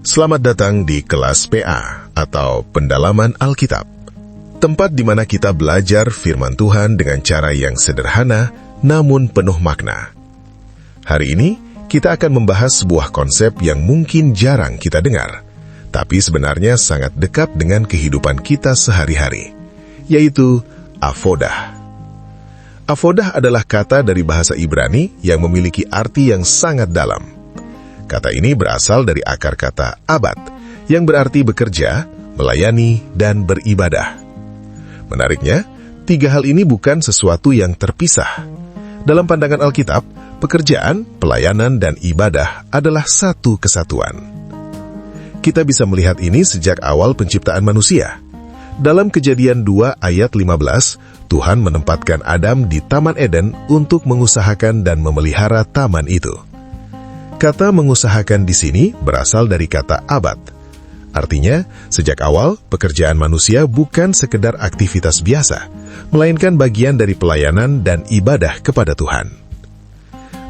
Selamat datang di kelas PA atau Pendalaman Alkitab, tempat di mana kita belajar firman Tuhan dengan cara yang sederhana namun penuh makna. Hari ini kita akan membahas sebuah konsep yang mungkin jarang kita dengar, tapi sebenarnya sangat dekat dengan kehidupan kita sehari-hari, yaitu avodah. Avodah adalah kata dari bahasa Ibrani yang memiliki arti yang sangat dalam. Kata ini berasal dari akar kata abad, yang berarti bekerja, melayani, dan beribadah. Menariknya, tiga hal ini bukan sesuatu yang terpisah. Dalam pandangan Alkitab, pekerjaan, pelayanan, dan ibadah adalah satu kesatuan. Kita bisa melihat ini sejak awal penciptaan manusia. Dalam Kejadian 2 ayat 15, Tuhan menempatkan Adam di Taman Eden untuk mengusahakan dan memelihara taman itu. Kata mengusahakan di sini berasal dari kata abad. Artinya, sejak awal, pekerjaan manusia bukan sekedar aktivitas biasa, melainkan bagian dari pelayanan dan ibadah kepada Tuhan.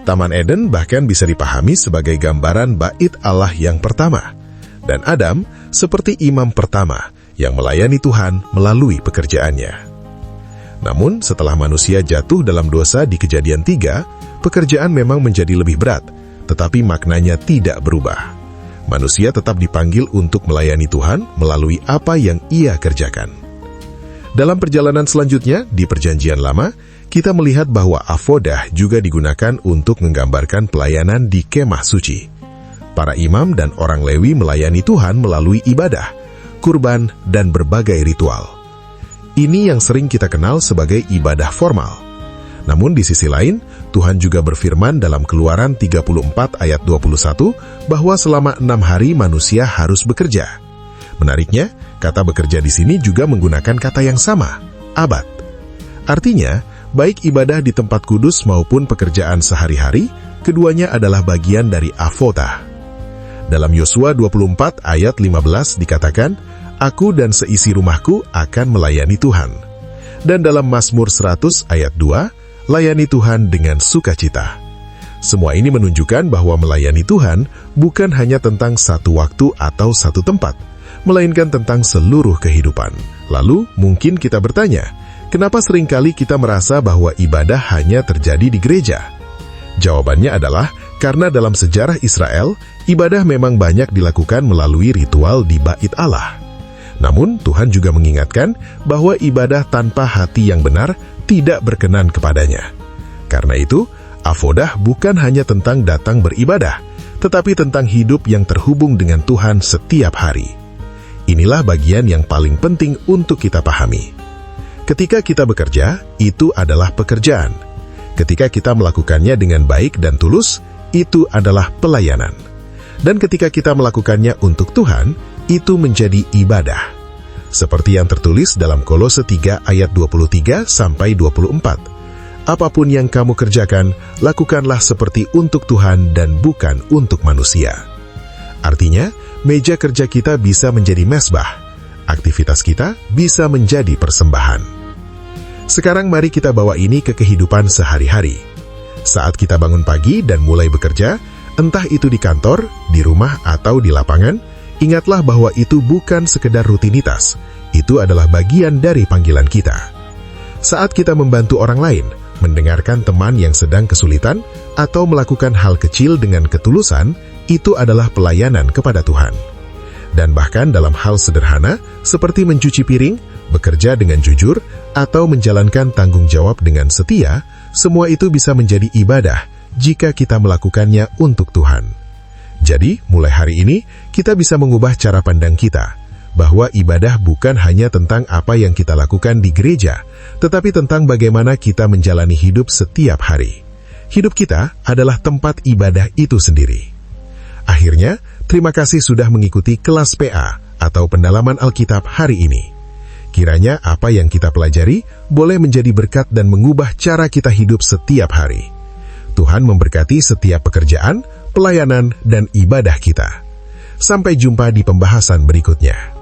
Taman Eden bahkan bisa dipahami sebagai gambaran bait Allah yang pertama, dan Adam seperti imam pertama yang melayani Tuhan melalui pekerjaannya. Namun, setelah manusia jatuh dalam dosa di Kejadian 3, pekerjaan memang menjadi lebih berat, tetapi maknanya tidak berubah. Manusia tetap dipanggil untuk melayani Tuhan melalui apa yang ia kerjakan. Dalam perjalanan selanjutnya, di Perjanjian Lama, kita melihat bahwa avodah juga digunakan untuk menggambarkan pelayanan di kemah suci. Para imam dan orang Lewi melayani Tuhan melalui ibadah, kurban, dan berbagai ritual. Ini yang sering kita kenal sebagai ibadah formal. Namun di sisi lain, Tuhan juga berfirman dalam Keluaran 34 ayat 21 bahwa selama 6 hari manusia harus bekerja. Menariknya, kata bekerja di sini juga menggunakan kata yang sama, abad. Artinya, baik ibadah di tempat kudus maupun pekerjaan sehari-hari, keduanya adalah bagian dari avodah. Dalam Yosua 24 ayat 15 dikatakan, "Aku dan seisi rumahku akan melayani Tuhan." Dan dalam Mazmur 100 ayat 2, "Layani Tuhan dengan sukacita." Semua ini menunjukkan bahwa melayani Tuhan bukan hanya tentang satu waktu atau satu tempat, melainkan tentang seluruh kehidupan. Lalu, mungkin kita bertanya, kenapa seringkali kita merasa bahwa ibadah hanya terjadi di gereja? Jawabannya adalah karena dalam sejarah Israel, ibadah memang banyak dilakukan melalui ritual di bait Allah. Namun, Tuhan juga mengingatkan bahwa ibadah tanpa hati yang benar tidak berkenan kepadanya. Karena itu, avodah bukan hanya tentang datang beribadah, tetapi tentang hidup yang terhubung dengan Tuhan setiap hari. Inilah bagian yang paling penting untuk kita pahami. Ketika kita bekerja, itu adalah pekerjaan. Ketika kita melakukannya dengan baik dan tulus, itu adalah pelayanan. Dan ketika kita melakukannya untuk Tuhan, itu menjadi ibadah. Seperti yang tertulis dalam Kolose 3 ayat 23-24. "Apapun yang kamu kerjakan, lakukanlah seperti untuk Tuhan dan bukan untuk manusia." Artinya, meja kerja kita bisa menjadi mezbah. Aktivitas kita bisa menjadi persembahan. Sekarang mari kita bawa ini ke kehidupan sehari-hari. Saat kita bangun pagi dan mulai bekerja, entah itu di kantor, di rumah, atau di lapangan, ingatlah bahwa itu bukan sekedar rutinitas, itu adalah bagian dari panggilan kita. Saat kita membantu orang lain, mendengarkan teman yang sedang kesulitan, atau melakukan hal kecil dengan ketulusan, itu adalah pelayanan kepada Tuhan. Dan bahkan dalam hal sederhana, seperti mencuci piring, bekerja dengan jujur, atau menjalankan tanggung jawab dengan setia, semua itu bisa menjadi ibadah jika kita melakukannya untuk Tuhan. Jadi, mulai hari ini, kita bisa mengubah cara pandang kita, bahwa ibadah bukan hanya tentang apa yang kita lakukan di gereja, tetapi tentang bagaimana kita menjalani hidup setiap hari. Hidup kita adalah tempat ibadah itu sendiri. Akhirnya, terima kasih sudah mengikuti kelas PA atau Pendalaman Alkitab hari ini. Kiranya apa yang kita pelajari boleh menjadi berkat dan mengubah cara kita hidup setiap hari. Tuhan memberkati setiap pekerjaan, pelayanan, dan ibadah kita. Sampai jumpa di pembahasan berikutnya.